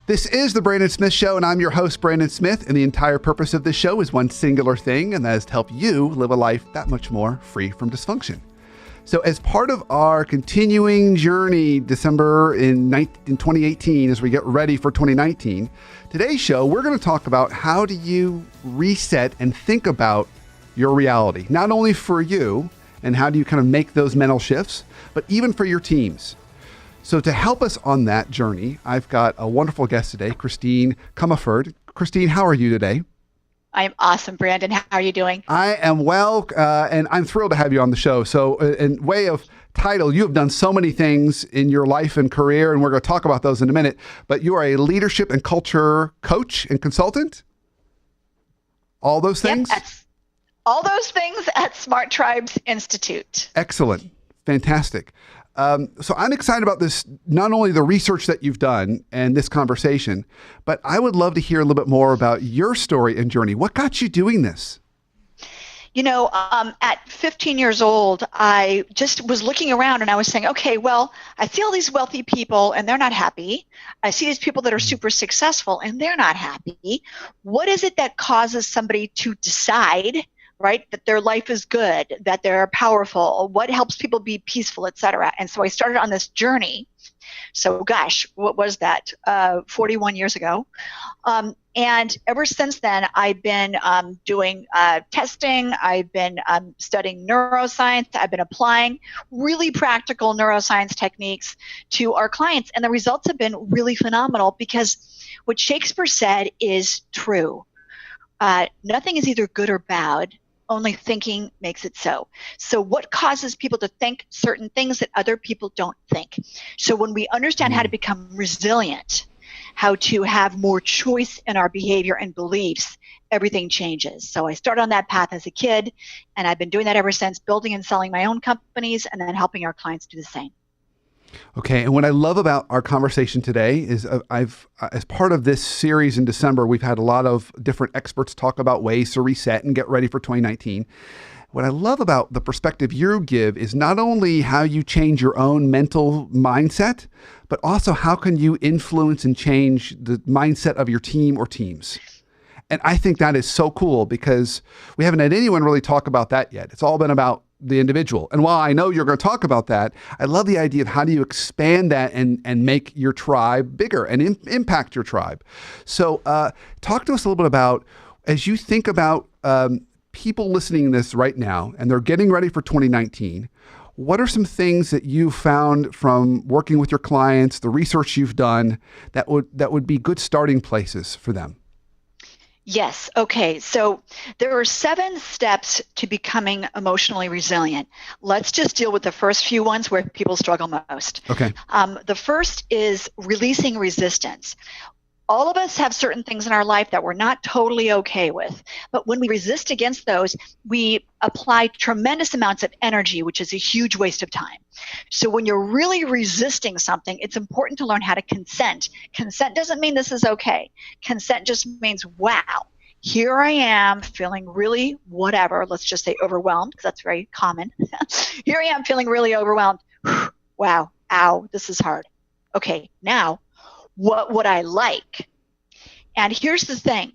This is the Brandon Smith Show, and I'm your host, Brandon Smith, and the entire purpose of this show is one singular thing, and that is to help you live a life that much more free from dysfunction. So as part of our continuing journey, December in 2018, as we get ready for 2019, today's show, we're going to talk about how do you reset and think about your reality, not only for you, and how do you kind of make those mental shifts, but even for your teams. So to help us on that journey, I've got a wonderful guest today, Christine Comaford. Christine, how are you today? I'm awesome, Brandon. How are you doing? I am well, and I'm thrilled to have you on the show. So in way of title, you have done so many things in your life and career, and we're going to talk about those in a minute, but you are a leadership and culture coach and consultant? All those things? Yep, all those things at Smart Tribes Institute. Excellent. Fantastic. So I'm excited about this, not only the research that you've done and this conversation, but I would love to hear a little bit more about your story and journey. What got you doing this? You know, at 15 years old, I just was looking around and I was saying, okay, well, I see all these wealthy people and they're not happy. I see these people that are super successful and they're not happy. What is it that causes somebody to decide, right, that their life is good, that they're powerful, what helps people be peaceful, et cetera? And so I started on this journey. So gosh, what was that? 41 years ago. And ever since then, I've been doing testing. I've been studying neuroscience. I've been applying really practical neuroscience techniques to our clients. And the results have been really phenomenal because what Shakespeare said is true. Nothing is either good or bad. Only thinking makes it so. So what causes people to think certain things that other people don't think? So when we understand how to become resilient, how to have more choice in our behavior and beliefs, everything changes. So I started on that path as a kid, and I've been doing that ever since, building and selling my own companies and then helping our clients do the same. Okay, and what I love about our conversation today is as part of this series in December, we've had a lot of different experts talk about ways to reset and get ready for 2019. What I love about the perspective you give is not only how you change your own mental mindset, but also how can you influence and change the mindset of your team or teams. And I think that is so cool because we haven't had anyone really talk about that yet. It's all been about the individual. And while I know you're going to talk about that, I love the idea of how do you expand that and make your tribe bigger and impact your tribe. So talk to us a little bit about, as you think about people listening to this right now, and they're getting ready for 2019, what are some things that you found from working with your clients, the research you've done, that would be good starting places for them? Yes. Okay. So there are 7 steps to becoming emotionally resilient. Let's just deal with the first few ones where people struggle most. Okay. The first is releasing resistance. All of us have certain things in our life that we're not totally okay with. But when we resist against those, we apply tremendous amounts of energy, which is a huge waste of time. So when you're really resisting something, it's important to learn how to consent. Consent doesn't mean this is okay. Consent just means, wow, here I am feeling really whatever. Let's just say overwhelmed, because that's very common. Here I am feeling really overwhelmed. Wow, ow, this is hard. Okay, now, what would I like? And here's the thing.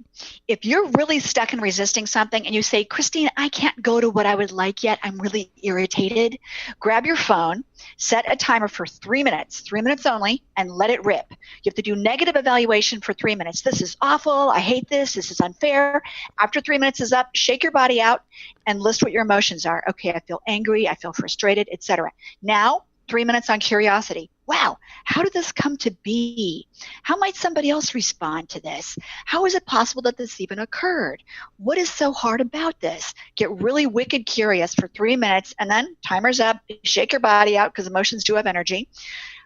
If you're really stuck in resisting something and you say, Christine, I can't go to what I would like yet, I'm really irritated, grab your phone, set a timer for 3 minutes only, and let it rip. You have to do negative evaluation for 3 minutes. This is awful. I hate this. This is unfair. After 3 minutes is up, shake your body out and list what your emotions are. Okay, I feel angry, I feel frustrated, etc. Now, 3 minutes on curiosity. Wow, how did this come to be? How might somebody else respond to this? How is it possible that this even occurred? What is so hard about this? Get really wicked curious for 3 minutes, and then timer's up, shake your body out because emotions do have energy.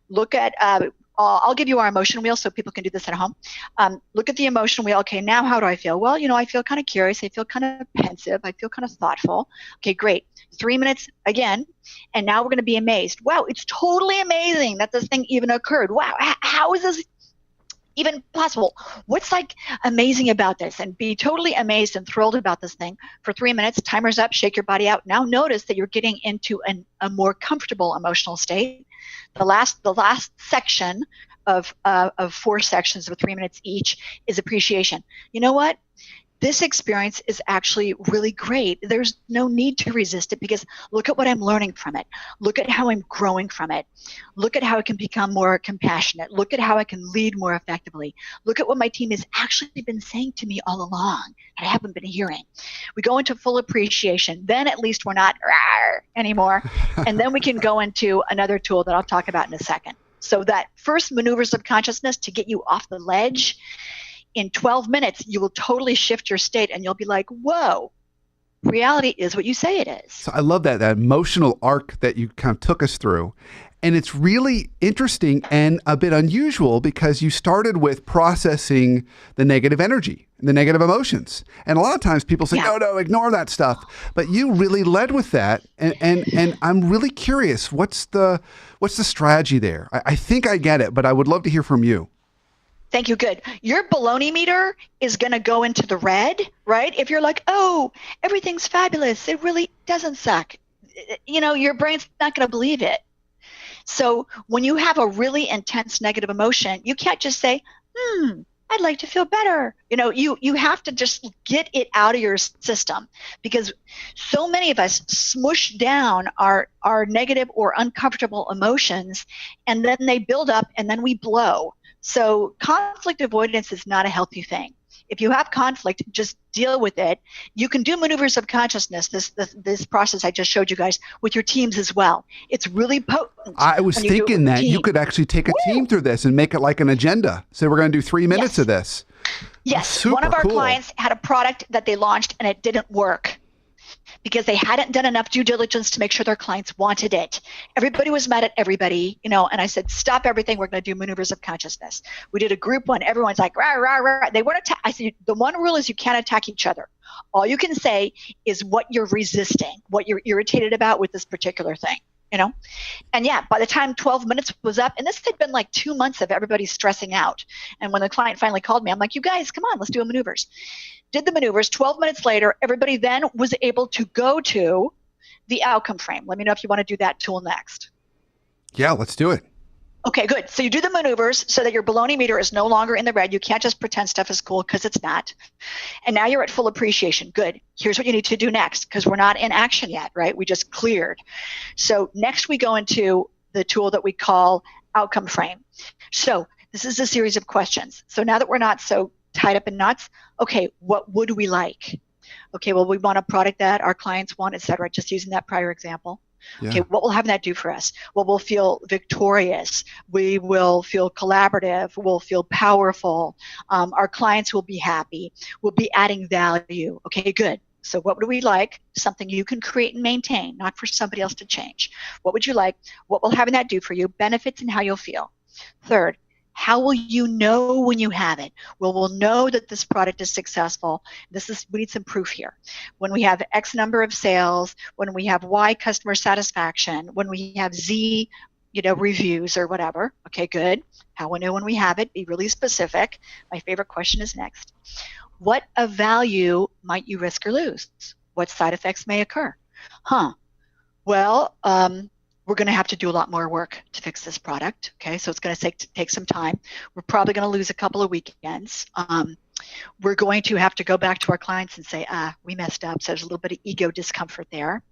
Look at, I'll give you our emotion wheel so people can do this at home. Look at the emotion wheel. Okay, now how do I feel? Well, I feel kind of curious. I feel kind of pensive. I feel kind of thoughtful. Okay, great. 3 minutes again, and now we're going to be amazed. Wow, it's totally amazing that this thing even occurred. Wow, how is this even possible? What's like amazing about this? And be totally amazed and thrilled about this thing for 3 minutes. Timer's up, shake your body out. Now notice that you're getting into a more comfortable emotional state. The last section of 4 sections of 3 minutes each is appreciation. You know what? This experience is actually really great. There's no need to resist it because look at what I'm learning from it. Look at how I'm growing from it. Look at how I can become more compassionate. Look at how I can lead more effectively. Look at what my team has actually been saying to me all along that I haven't been hearing. We go into full appreciation. Then at least we're not anymore. And then we can go into another tool that I'll talk about in a second. So that first maneuvers of consciousness to get you off the ledge, in 12 minutes, you will totally shift your state and you'll be like, whoa, reality is what you say it is. So I love that emotional arc that you kind of took us through. And it's really interesting and a bit unusual because you started with processing the negative energy, the negative emotions. And a lot of times people say, no, ignore that stuff. But you really led with that. And I'm really curious, what's the strategy there? I think I get it, but I would love to hear from you. Thank you. Good. Your baloney meter is going to go into the red, right? If you're like, oh, everything's fabulous, it really doesn't suck. Your brain's not going to believe it. So when you have a really intense negative emotion, you can't just say, I'd like to feel better. You have to just get it out of your system because so many of us smush down our negative or uncomfortable emotions and then they build up and then we blow. So conflict avoidance is not a healthy thing. If you have conflict, just deal with it. You can do maneuvers of consciousness, this process I just showed you guys, with your teams as well. It's really potent. I was thinking that you could actually take a team through this and make it like an agenda. Say we're going to do 3 minutes of this. Yes. One of our clients had a product that they launched and it didn't work because they hadn't done enough due diligence to make sure their clients wanted it. Everybody was mad at everybody, and I said, stop everything. We're going to do maneuvers of consciousness. We did a group one. Everyone's like, rah, rah, rah. They weren't I said, the one rule is you can't attack each other. All you can say is what you're resisting, what you're irritated about with this particular thing, And by the time 12 minutes was up, and this had been like 2 months of everybody stressing out. And when the client finally called me, I'm like, you guys, come on, let's do maneuvers. Did the maneuvers. 12 minutes later, everybody then was able to go to the outcome frame. Let me know if you want to do that tool next. Yeah, let's do it. Okay, good. So you do the maneuvers so that your baloney meter is no longer in the red. You can't just pretend stuff is cool because it's not. And now you're at full appreciation. Good. Here's what you need to do next because we're not in action yet, right? We just cleared. So next we go into the tool that we call outcome frame. So this is a series of questions. So now that we're not so tied up in knots, okay, what would we like? Okay, well, we want a product that our clients want, et cetera, just using that prior example. Yeah. Okay, what will have that do for us? Well, we'll feel victorious. We will feel collaborative. We'll feel powerful. Our clients will be happy. We'll be adding value. Okay, good. So what would we like? Something you can create and maintain, not for somebody else to change. What would you like? What will having that do for you? Benefits and how you'll feel. Third, how will you know when you have it? Well, we'll know that this product is successful. We need some proof here. When we have X number of sales, when we have Y customer satisfaction, when we have Z, reviews or whatever. Okay, good. How will we know when we have it? Be really specific. My favorite question is next. What of value might you risk or lose? What side effects may occur? Well, we're going to have to do a lot more work to fix this product. Okay, so it's going to take some time. We're probably going to lose a couple of weekends. We're going to have to go back to our clients and say, we messed up. So there's a little bit of ego discomfort there.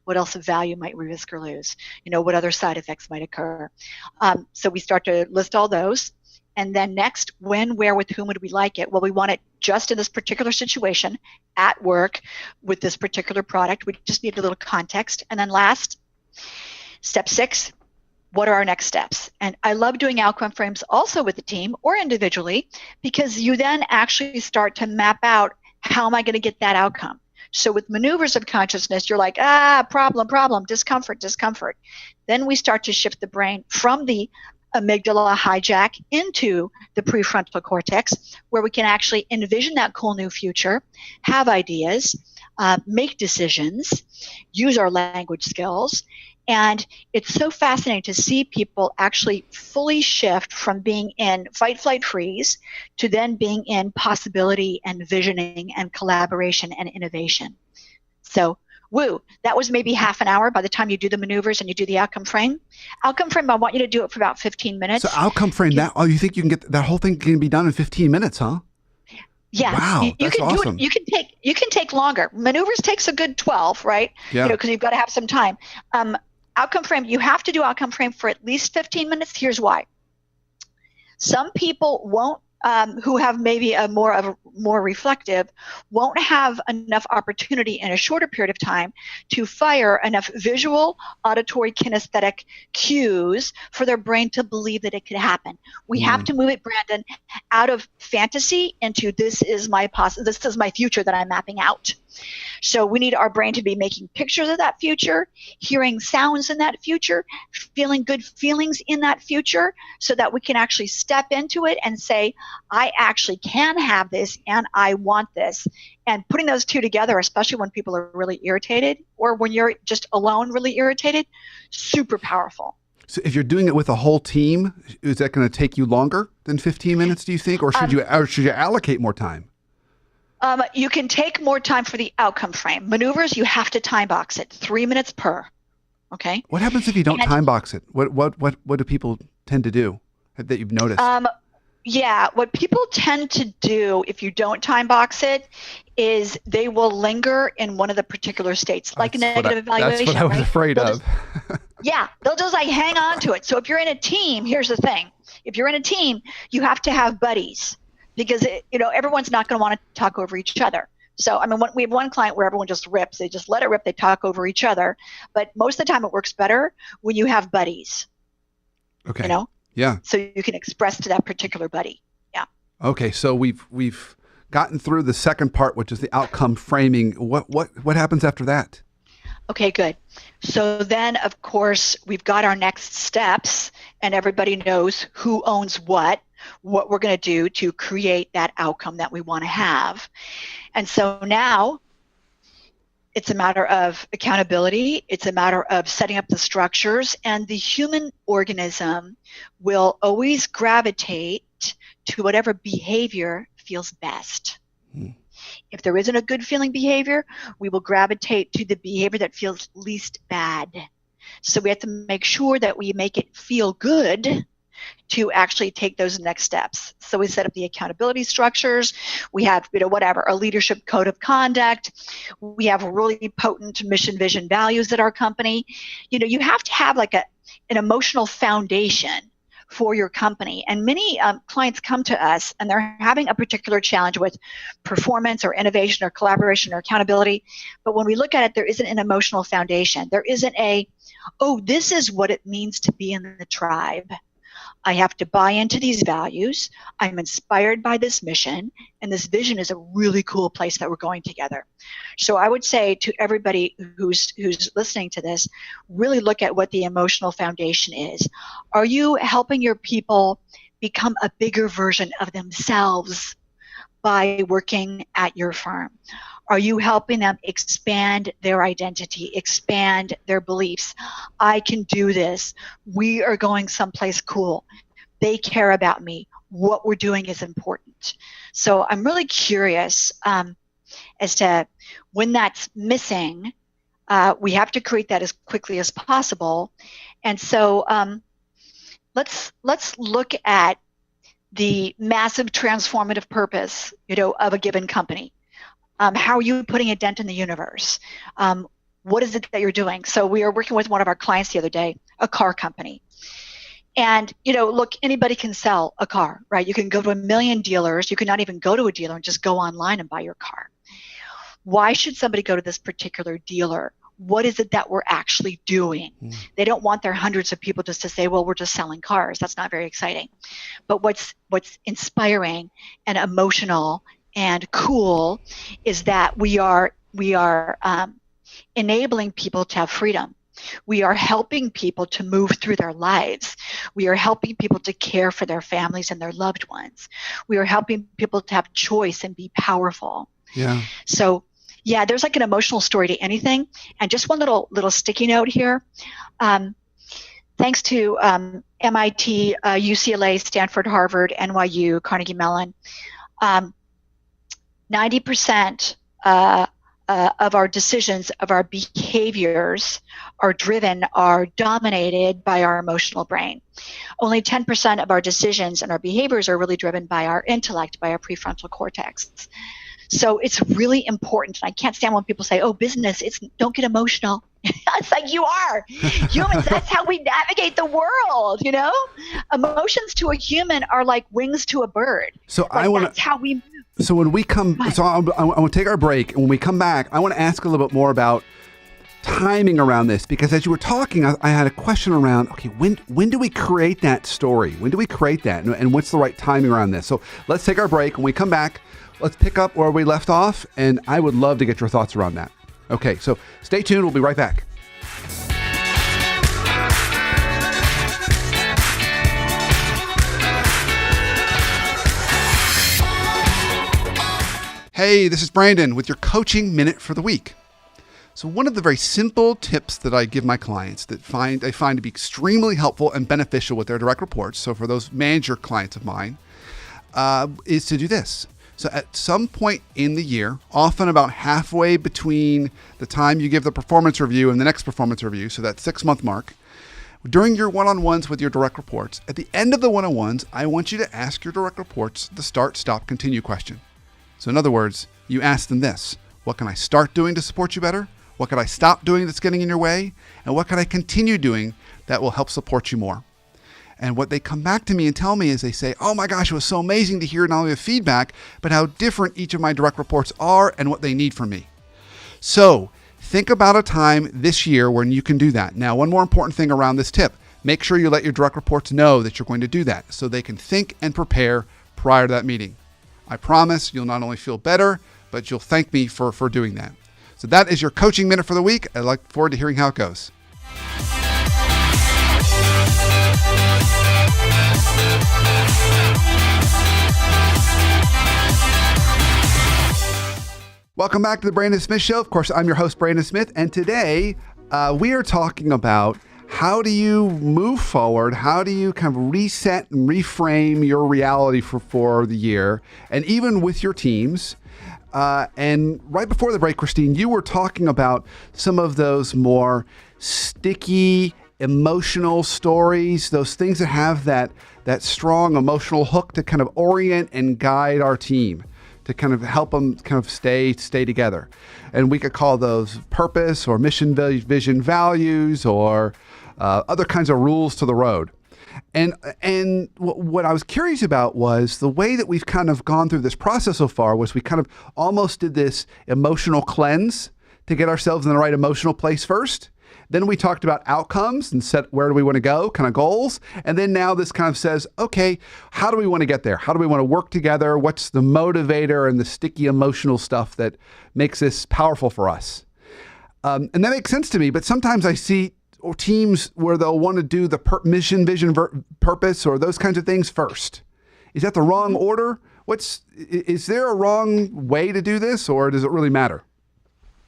What else of value might we risk or lose? What other side effects might occur? So we start to list all those. And then next, when, where, with whom would we like it? Well, we want it just in this particular situation, at work, with this particular product. We just need a little context. And then last, step 6, what are our next steps? And I love doing outcome frames also with the team or individually because you then actually start to map out how am I going to get that outcome. So with maneuvers of consciousness, you're like, problem, discomfort. Then we start to shift the brain from the amygdala hijack into the prefrontal cortex where we can actually envision that cool new future, have ideas, make decisions, use our language skills. And it's so fascinating to see people actually fully shift from being in fight, flight, freeze to then being in possibility and visioning and collaboration and innovation. So woo, that was maybe half an hour by the time you do the maneuvers and you do the outcome frame. Outcome frame, I want you to do it for about 15 So minutes. outcome frame, you think you can get that whole thing can be done in 15 minutes, huh? Yeah, Wow, you that's can awesome. do it. You can take longer. Maneuvers takes a good 12, right? Yeah. Because you've got to have some time. Outcome frame, you have to do outcome frame for at least 15 minutes. Here's why. Some people won't, who have maybe a more reflective, won't have enough opportunity in a shorter period of time to fire enough visual, auditory, kinesthetic cues for their brain to believe that it could happen. We have to move it, Brandon, out of fantasy into this is my future that I'm mapping out. So we need our brain to be making pictures of that future, hearing sounds in that future, feeling good feelings in that future, so that we can actually step into it and say, I actually can have this and I want this. And putting those two together, especially when people are really irritated or when you're just alone really irritated, super powerful. So if you're doing it with a whole team, is that going to take you longer than 15 minutes, do you think? Or should you allocate more time? You can take more time for the outcome frame. Maneuvers, you have to time box it, 3 minutes per. Okay. What happens if you don't time box it? What do people tend to do that you've noticed? Yeah, what people tend to do if you don't time box it is they will linger in one of the particular states, like negative evaluation. That's what I was afraid of. Yeah, they'll just like hang on to it. So if you're in a team, here's the thing. If you're in a team, you have to have buddies because, everyone's not going to want to talk over each other. So, we have one client where everyone just rips. They just let it rip. They talk over each other. But most of the time it works better when you have buddies. Okay. Yeah. So you can express to that particular buddy. Yeah. Okay. So we've gotten through the second part, which is the outcome framing. What happens after that? Okay, good. So then, of course, we've got our next steps, and everybody knows who owns what we're going to do to create that outcome that we want to have. And so now it's a matter of accountability. It's a matter of setting up the structures, and the human organism will always gravitate to whatever behavior feels best. If there isn't a good feeling behavior, we will gravitate to the behavior that feels least bad. So we have to make sure that we make it feel good to actually take those next steps. So we set up the accountability structures. We have, a leadership code of conduct. We have really potent mission, vision, values at our company. You have to have like an emotional foundation for your company. And many clients come to us and they're having a particular challenge with performance or innovation or collaboration or accountability. But when we look at it, there isn't an emotional foundation. There isn't this is what it means to be in the tribe. I have to buy into these values. I'm inspired by this mission, and this vision is a really cool place that we're going together. So I would say to everybody who's listening to this, really look at what the emotional foundation is. Are you helping your people become a bigger version of themselves by working at your firm? Are you helping them expand their identity, expand their beliefs? I can do this. We are going someplace cool. They care about me. What we're doing is important. So I'm really curious as to when that's missing, we have to create that as quickly as possible. And so let's look at the massive transformative purpose, of a given company. How are you putting a dent in the universe? What is it that you're doing? So we were working with one of our clients the other day, a car company. And, look, anybody can sell a car, right? You can go to 1 million dealers. You can not even go to a dealer and just go online and buy your car. Why should somebody go to this particular dealer? What is it that we're actually doing? They don't want their hundreds of people just to say, well, we're just selling cars. That's not very exciting. But what's inspiring and emotional and cool is that we are enabling people to have freedom. We are helping people to move through their lives. We are helping people to care for their families and their loved ones. We are helping people to have choice and be powerful. Yeah. So, yeah, there's like an emotional story to anything. And just one little sticky note here. Thanks to MIT, UCLA, Stanford, Harvard, NYU, Carnegie Mellon, 90% of our decisions, of our behaviors, are dominated by our emotional brain. Only 10% of our decisions and our behaviors are really driven by our intellect, by our prefrontal cortex. So it's really important. And I can't stand when people say, oh, business, don't get emotional. It's like, you are. Humans, that's how we navigate the world, Emotions to a human are like wings to a bird. So that's how we move. So when we come, I want to take our break, and when we come back, I want to ask a little bit more about timing around this, because as you were talking, I had a question around, okay, when do we create that story? When do we create that? And what's the right timing around this? So let's take our break. When we come back, let's pick up where we left off, and I would love to get your thoughts around that. Okay, so stay tuned. We'll be right back. Hey, this is Brandon with your Coaching Minute for the week. So one of the very simple tips that I give my clients that I find to be extremely helpful and beneficial with their direct reports, so for those manager clients of mine, is to do this. So at some point in the year, often about halfway between the time you give the performance review and the next performance review, so that 6-month mark, during your one-on-ones with your direct reports, at the end of the one-on-ones, I want you to ask your direct reports the start, stop, continue question. So in other words, you ask them this: what can I start doing to support you better? What can I stop doing that's getting in your way? And what can I continue doing that will help support you more? And what they come back to me and tell me is they say, oh my gosh, it was so amazing to hear not only the feedback, but how different each of my direct reports are and what they need from me. So think about a time this year when you can do that. Now, one more important thing around this tip: make sure you let your direct reports know that you're going to do that so they can think and prepare prior to that meeting. I promise you'll not only feel better, but you'll thank me for doing that. So that is your Coaching Minute for the week. I look forward to hearing how it goes. Welcome back to the Brandon Smith Show. Of course, I'm your host, Brandon Smith, and today we are talking about how do you move forward? How do you kind of reset and reframe your reality for the year, and even with your teams? And right before the break, Christine, you were talking about some of those more sticky, emotional stories, those things that have that strong emotional hook to kind of orient and guide our team, to kind of help them kind of stay together. And we could call those purpose or mission, vision, values, or other kinds of rules to the road. And what I was curious about was the way that we've kind of gone through this process so far was we kind of almost did this emotional cleanse to get ourselves in the right emotional place first. Then we talked about outcomes and set where do we want to go, kind of goals. And then now this kind of says, okay, how do we want to get there? How do we want to work together? What's the motivator and the sticky emotional stuff that makes this powerful for us? And that makes sense to me, but sometimes I see teams where they'll want to do the mission, vision, purpose, or those kinds of things first. Is that the wrong order? Is there a wrong way to do this, or does it really matter?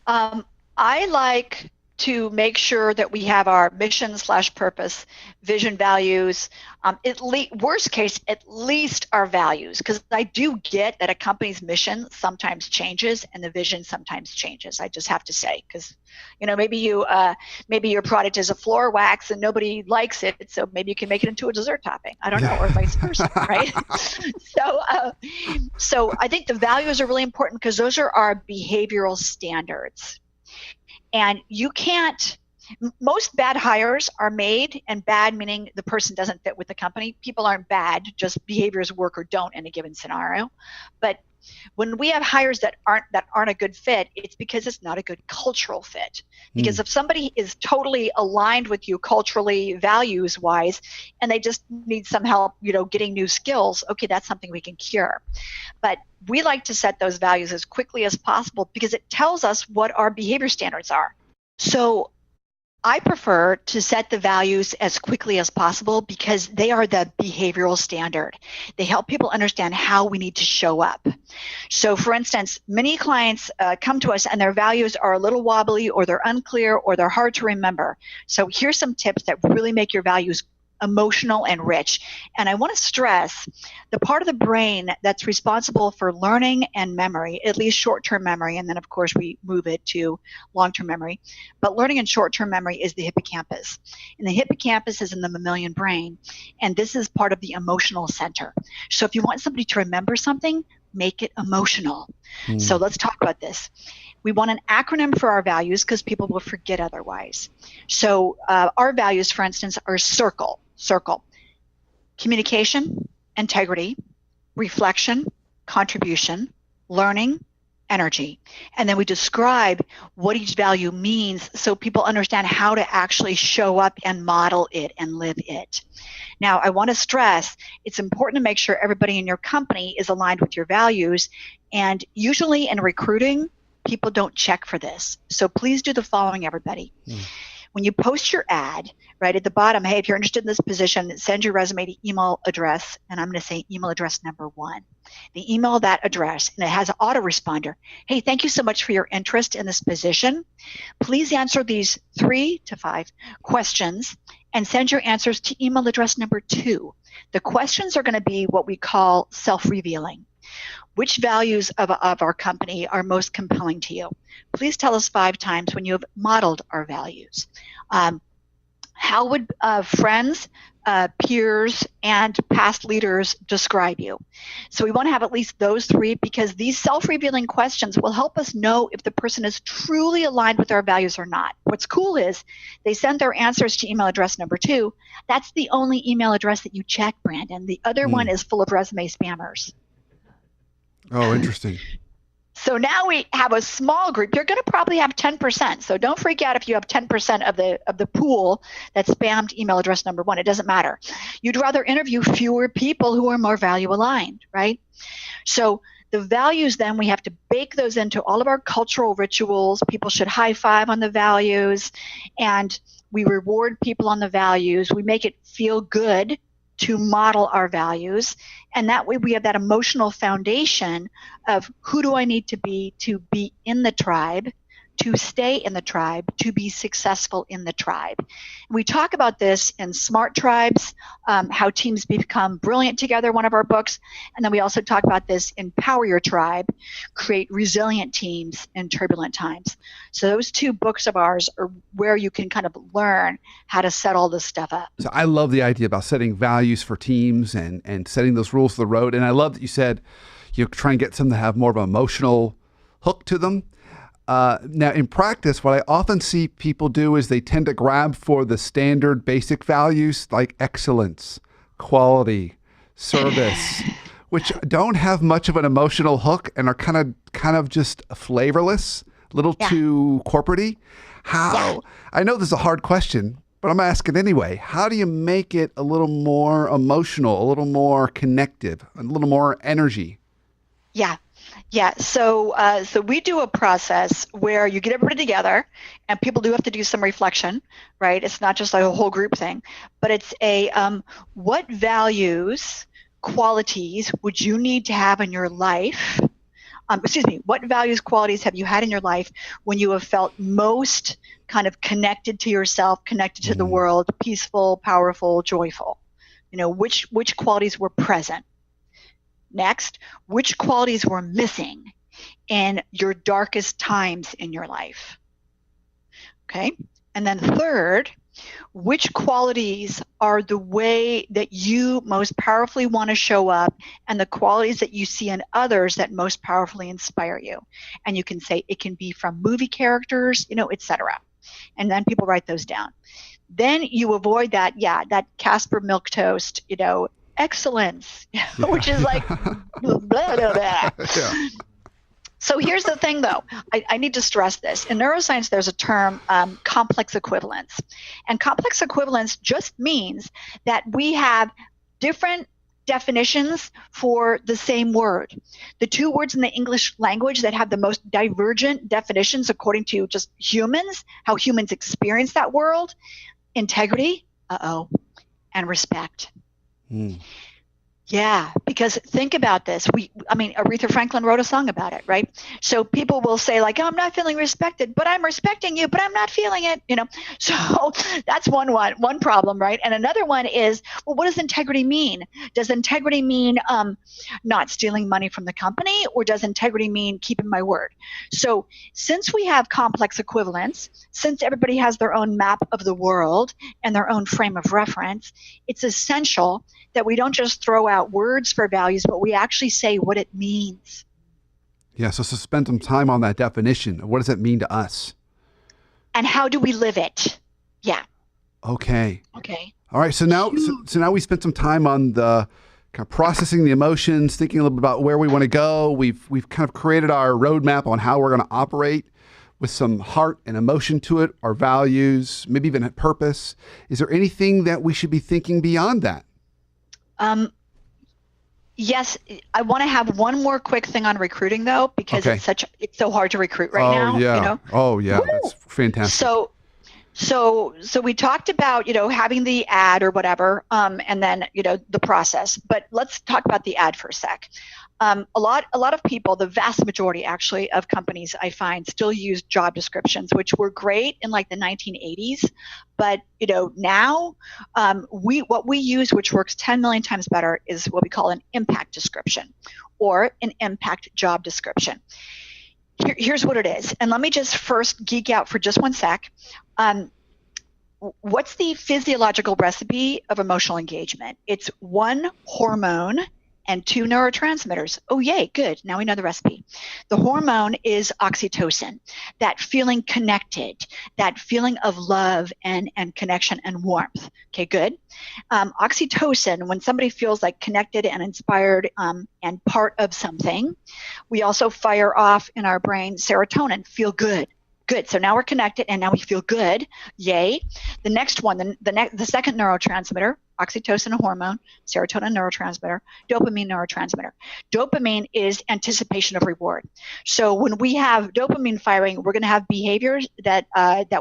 I like to make sure that we have our mission/purpose, vision, values, worst case, at least our values, because I do get that a company's mission sometimes changes and the vision sometimes changes. I just have to say, because maybe your product is a floor wax and nobody likes it, so maybe you can make it into a dessert topping. I don't know, or vice versa, right? So I think the values are really important because those are our behavioral standards. And most bad hires are made, and bad meaning the person doesn't fit with the company. People aren't bad, just behaviors work or don't in a given scenario. But when we have hires that aren't a good fit, it's because it's not a good cultural fit. Because if somebody is totally aligned with you culturally, values-wise, and they just need some help, getting new skills, okay, that's something we can cure. But we like to set those values as quickly as possible because it tells us what our behavior standards are. So I prefer to set the values as quickly as possible because they are the behavioral standard. They help people understand how we need to show up. So for instance, many clients come to us and their values are a little wobbly, or they're unclear, or they're hard to remember. So here's some tips that really make your values emotional, and rich. And I want to stress the part of the brain that's responsible for learning and memory, at least short-term memory, and then of course we move it to long-term memory. But learning and short-term memory is the hippocampus. And the hippocampus is in the mammalian brain, and this is part of the emotional center. So if you want somebody to remember something, make it emotional. So let's talk about this. We want an acronym for our values because people will forget otherwise. So our values, for instance, are circle. Communication, integrity, reflection, contribution, learning, energy. And then we describe what each value means so people understand how to actually show up and model it and live it. Now, I want to stress it's important to make sure everybody in your company is aligned with your values. And usually in recruiting, people don't check for this. So please do the following, everybody. When you post your ad, right at the bottom, hey, if you're interested in this position, send your resume to email address, and I'm going to say email address number 1. The email that address, and it has an autoresponder. Hey, thank you so much for your interest in this position. Please answer these 3 to 5 questions and send your answers to email address number 2. The questions are going to be what we call self-revealing. Which values of our company are most compelling to you? Please tell us 5 times when you have modeled our values. How would friends, peers, and past leaders describe you? So we want to have at least those 3 because these self-revealing questions will help us know if the person is truly aligned with our values or not. What's cool is they send their answers to email address number 2. That's the only email address that you check, Brandon. The other one is full of resume spammers. Oh, interesting. So now we have a small group. You're going to probably have 10%. So don't freak out if you have 10% of the pool that spammed email address number 1. It doesn't matter. You'd rather interview fewer people who are more value aligned, right? So the values, then we have to bake those into all of our cultural rituals. People should high five on the values, and we reward people on the values. We make it feel good to model our values. And that way we have that emotional foundation of who do I need to be in the tribe, to stay in the tribe, to be successful in the tribe. We talk about this in Smart Tribes, how teams become brilliant together, one of our books. And then we also talk about this in Power Your Tribe, create resilient teams in turbulent times. So those 2 books of ours are where you can kind of learn how to set all this stuff up. So I love the idea about setting values for teams and setting those rules of the road. And I love that you said you try and get some to have more of an emotional hook to them. Now, in practice, what I often see people do is they tend to grab for the standard basic values like excellence, quality, service, which don't have much of an emotional hook and are kind of just flavorless, a little too corporate-y. How? I know this is a hard question, but I'm asking anyway. How do you make it a little more emotional, a little more connective, a little more energy? Yeah. So we do a process where you get everybody together, and people do have to do some reflection, right? It's not just like a whole group thing, but it's a what values, qualities would you need to have in your life? What values, qualities have you had in your life when you have felt most kind of connected to yourself, connected to the world, peaceful, powerful, joyful? Which qualities were present? Next, which qualities were missing in your darkest times in your life? Okay. And then third, which qualities are the way that you most powerfully want to show up and the qualities that you see in others that most powerfully inspire you? And you can say it can be from movie characters, etc. And then people write those down. Then you avoid that Casper milquetoast, excellence, which is like blah, blah, blah. Yeah. So here's the thing, though. I need to stress this. In neuroscience, there's a term, complex equivalence. And complex equivalence just means that we have different definitions for the same word. The 2 words in the English language that have the most divergent definitions according to just humans, how humans experience that world, integrity, and respect. Yeah, because think about this. I mean, Aretha Franklin wrote a song about it, right? So people will say like, oh, I'm not feeling respected, but I'm respecting you, but I'm not feeling it, you know? So that's one problem, right? And another one is, well, what does integrity mean? Does integrity mean not stealing money from the company, or does integrity mean keeping my word? So since we have complex equivalence, since everybody has their own map of the world and their own frame of reference, it's essential that we don't just throw out words for values, but we actually say what it means. Yeah. So spend some time on that definition. What does it mean to us? And how do we live it? Yeah. Okay. Okay. All right. So now we spent some time on the kind of processing the emotions, thinking a little bit about where we want to go. We've kind of created our roadmap on how we're going to operate with some heart and emotion to it, our values, maybe even a purpose. Is there anything that we should be thinking beyond that? Yes, I want to have one more quick thing on recruiting though, because Okay. it's so hard to recruit right Oh now, you yeah. know. Oh yeah. Woo! That's fantastic. So we talked about, having the ad or whatever, and then, the process. But let's talk about the ad for a sec. A lot of people, the vast majority actually of companies I find still use job descriptions, which were great in like the 1980s. But, now what we use, which works 10 million times better, is what we call an impact description or an impact job description. Here's what it is. And let me just first geek out for just one sec. What's the physiological recipe of emotional engagement? It's 1 hormone and 2 neurotransmitters. Oh, yay, good. Now we know the recipe. The hormone is oxytocin, that feeling connected, that feeling of love and connection and warmth. Okay, good. Oxytocin, when somebody feels like connected and inspired and part of something, we also fire off in our brain serotonin, feel good. Good. So now we're connected and now we feel good. Yay. The next one, the second neurotransmitter, oxytocin, a hormone, serotonin, neurotransmitter, dopamine, neurotransmitter. Dopamine is anticipation of reward. So when we have dopamine firing, we're going to have behaviors that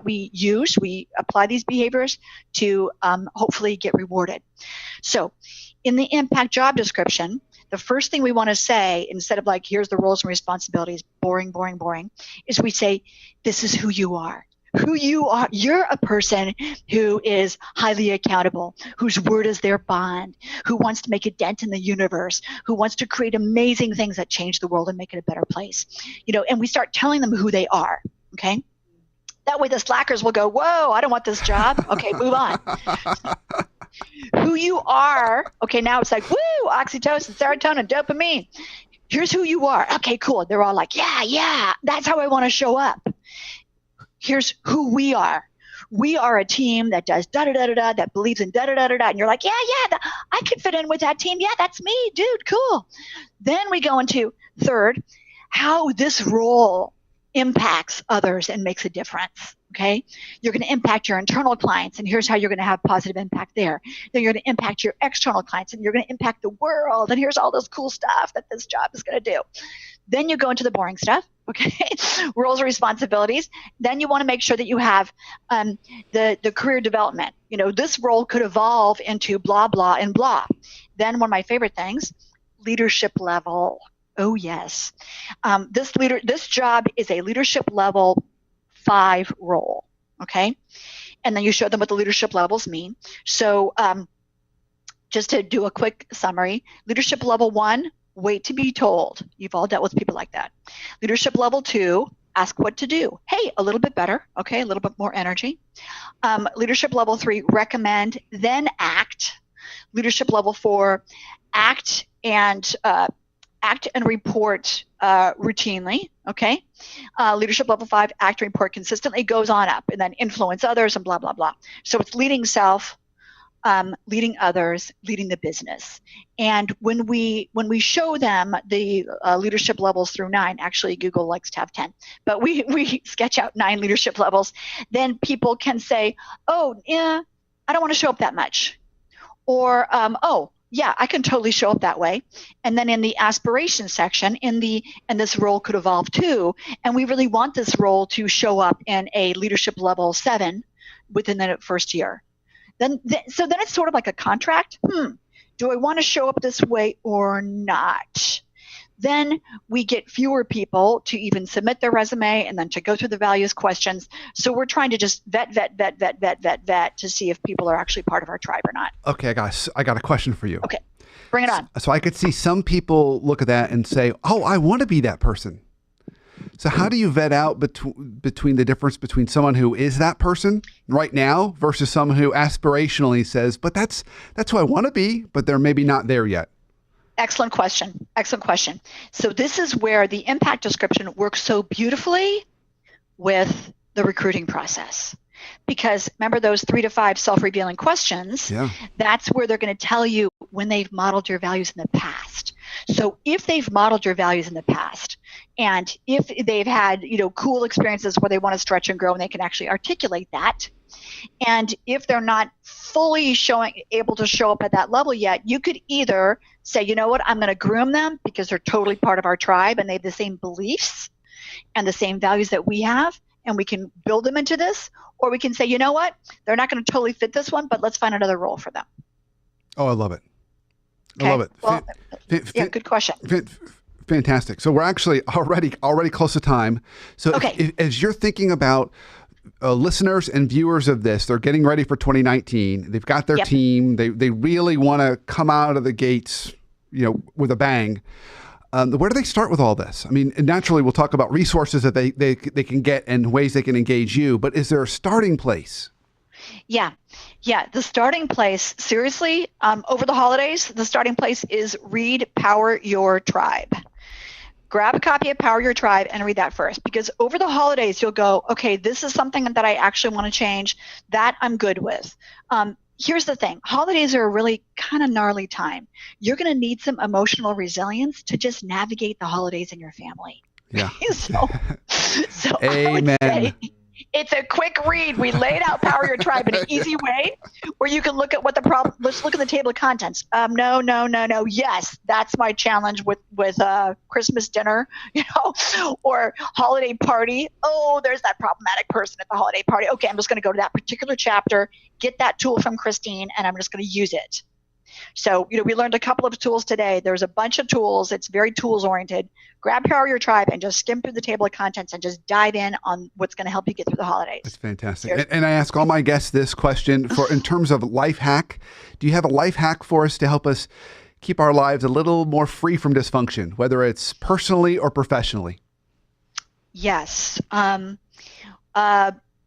we use. We apply these behaviors to hopefully get rewarded. So in the impact job description, the first thing we want to say, instead of like, here's the roles and responsibilities, boring, boring, boring, is we say, this is who you are. Who you are. You're a person who is highly accountable, whose word is their bond, who wants to make a dent in the universe, who wants to create amazing things that change the world and make it a better place. And we start telling them who they are. Okay. That way the slackers will go, whoa, I don't want this job. Okay, move on. Who you are. Okay, now it's like, woo, oxytocin, serotonin, dopamine. Here's who you are. Okay, cool. They're all like, yeah, that's how I want to show up. Here's who we are. We are a team that does da-da-da-da-da, that believes in da-da-da-da-da. And you're like, yeah, I can fit in with that team. Yeah, that's me, dude, cool. Then we go into third, how this role impacts others and makes a difference. Okay, you're going to impact your internal clients, and here's how you're going to have positive impact there. Then you're going to impact your external clients, and you're going to impact the world, and here's all this cool stuff that this job is going to do. Then you go into the boring stuff, okay, roles and responsibilities. Then you want to make sure that you have the career development. This role could evolve into blah, blah, and blah. Then one of my favorite things, leadership level. Oh, yes. This job is a leadership level 5 role, okay? And then you show them what the leadership levels mean. So just to do a quick summary, leadership level 1, wait to be told. You've all dealt with people like that. Leadership level 2, ask what to do. Hey, a little bit better, okay? A little bit more energy. Leadership level 3, recommend, then act. Leadership level 4, act and report routinely, okay? Leadership level 5, act and report consistently, goes on up, and then influence others and blah, blah, blah. So it's leading self, leading others, leading the business. And when we show them the leadership levels through 9, actually Google likes to have 10, but we sketch out 9 leadership levels, then people can say, oh, yeah, I don't want to show up that much. Or, oh, yeah, I can totally show up that way. And then in the aspiration section, and this role could evolve too, and we really want this role to show up in a leadership level 7 within the first year. So then it's sort of like a contract. Do I want to show up this way or not? Then we get fewer people to even submit their resume and then to go through the values questions. So we're trying to just vet to see if people are actually part of our tribe or not. Okay, I got a question for you. Okay, bring it on. So I could see some people look at that and say, oh, I want to be that person. So how do you vet out between the difference between someone who is that person right now versus someone who aspirationally says, but that's who I want to be, but they're maybe not there yet? Excellent question. Excellent question. So this is where the impact description works so beautifully with the recruiting process. Because remember those 3 to 5 self-revealing questions, that's where they're going to tell you when they've modeled your values in the past. So if they've modeled your values in the past, and if they've had, cool experiences where they want to stretch and grow and they can actually articulate that, and if they're not fully able to show up at that level yet, you could either say, you know what, I'm going to groom them because they're totally part of our tribe and they have the same beliefs and the same values that we have, and we can build them into this. Or we can say, you know what, they're not going to totally fit this one, but let's find another role for them. Oh, I love it. Okay. I love it. Well, good question. Fantastic. So we're actually already close to time. So as you're thinking about listeners and viewers of this, they're getting ready for 2019. They've got their team. They really want to come out of the gates, with a bang. Where do they start with all this? I mean, naturally, we'll talk about resources that they can get and ways they can engage you. But is there a starting place? Yeah. The starting place, seriously, over the holidays, the starting place is read Power Your Tribe. Grab a copy of Power Your Tribe and read that first, because over the holidays, you'll go, okay, this is something that I actually want to change. That I'm good with. Here's the thing. Holidays are a really kind of gnarly time. You're going to need some emotional resilience to just navigate the holidays in your family. Yeah. so Amen. I would say it's a quick read. We laid out Power Your Tribe in an easy way where you can look at what the problem, let's look at the table of contents. No. Yes, that's my challenge with Christmas dinner, or holiday party. Oh, there's that problematic person at the holiday party. Okay, I'm just going to go to that particular chapter, get that tool from Christine, and I'm just going to use it. So, we learned a couple of tools today. There's a bunch of tools. It's very tools oriented. Grab Power Your Tribe and just skim through the table of contents and just dive in on what's going to help you get through the holidays. That's fantastic. And I ask all my guests this question in terms of life hack. Do you have a life hack for us to help us keep our lives a little more free from dysfunction, whether it's personally or professionally? Yes.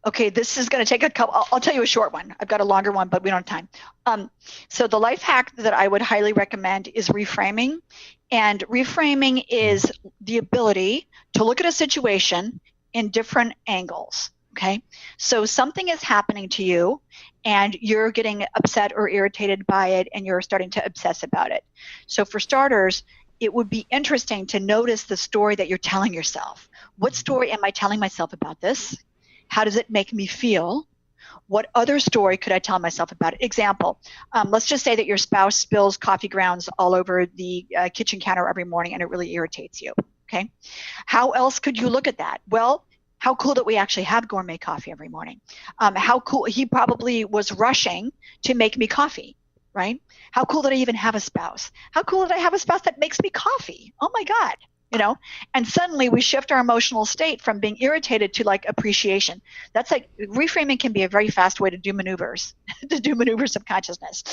Okay, this is going to take a couple. I'll tell you a short one. I've got a longer one, but we don't have time. So the life hack that I would highly recommend is reframing. And reframing is the ability to look at a situation in different angles. Okay, so something is happening to you and you're getting upset or irritated by it and you're starting to obsess about it. So for starters, it would be interesting to notice the story that you're telling yourself. What story am I telling myself about this? How does it make me feel? What other story could I tell myself about it? Example, let's just say that your spouse spills coffee grounds all over the kitchen counter every morning and it really irritates you, okay? How else could you look at that? Well, how cool that we actually have gourmet coffee every morning. How cool, he probably was rushing to make me coffee, right? How cool that I even have a spouse. How cool that I have a spouse that makes me coffee. Oh my God. And suddenly we shift our emotional state from being irritated to like appreciation. That's like reframing can be a very fast way to do maneuvers, of consciousness.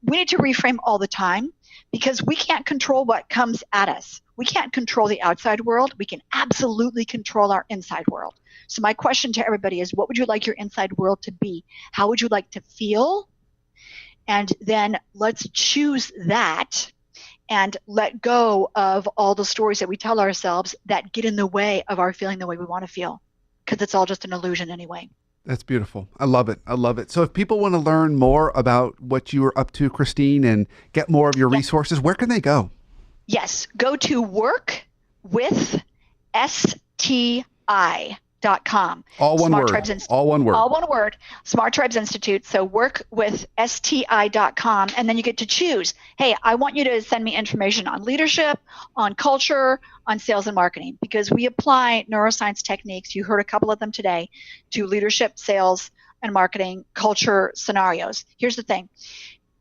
We need to reframe all the time because we can't control what comes at us. We can't control the outside world. We can absolutely control our inside world. So my question to everybody is, what would you like your inside world to be? How would you like to feel? And then let's choose that and let go of all the stories that we tell ourselves that get in the way of our feeling the way we want to feel, because it's all just an illusion anyway. That's beautiful. I love it. So if people want to learn more about what you are up to, Christine, and get more of your resources, where can they go? Yes. Go to workwithsti.com. All one word. All one word. All one word. Smart Tribes Institute. So workwithsti.com. And then you get to choose, hey, I want you to send me information on leadership, on culture, on sales and marketing, because we apply neuroscience techniques. You heard a couple of them today to leadership, sales and marketing, culture scenarios. Here's the thing.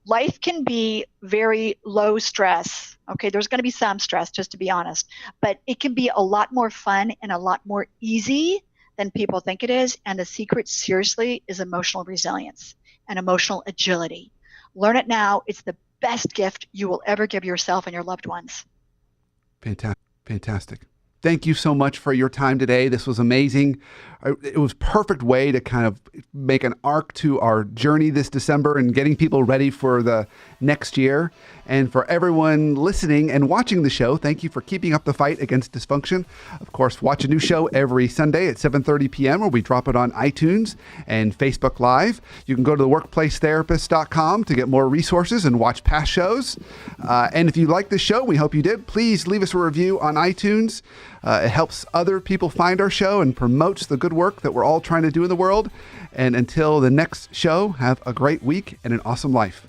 life can be very low stress. Okay, there's going to be some stress, just to be honest, but it can be a lot more fun and a lot more easy than people think it is. And the secret, seriously, is emotional resilience and emotional agility. Learn it now. It's the best gift you will ever give yourself and your loved ones. Fantastic. Thank you so much for your time today. This was amazing. It was a perfect way to kind of make an arc to our journey this December and getting people ready for the next year. And for everyone listening and watching the show, thank you for keeping up the fight against dysfunction. Of course, watch a new show every Sunday at 7:30 p.m. where we drop it on iTunes and Facebook Live. You can go to theworkplacetherapist.com to get more resources and watch past shows. And if you like this show, we hope you did, please leave us a review on iTunes. It helps other people find our show and promotes the good work that we're all trying to do in the world. And until the next show, have a great week and an awesome life.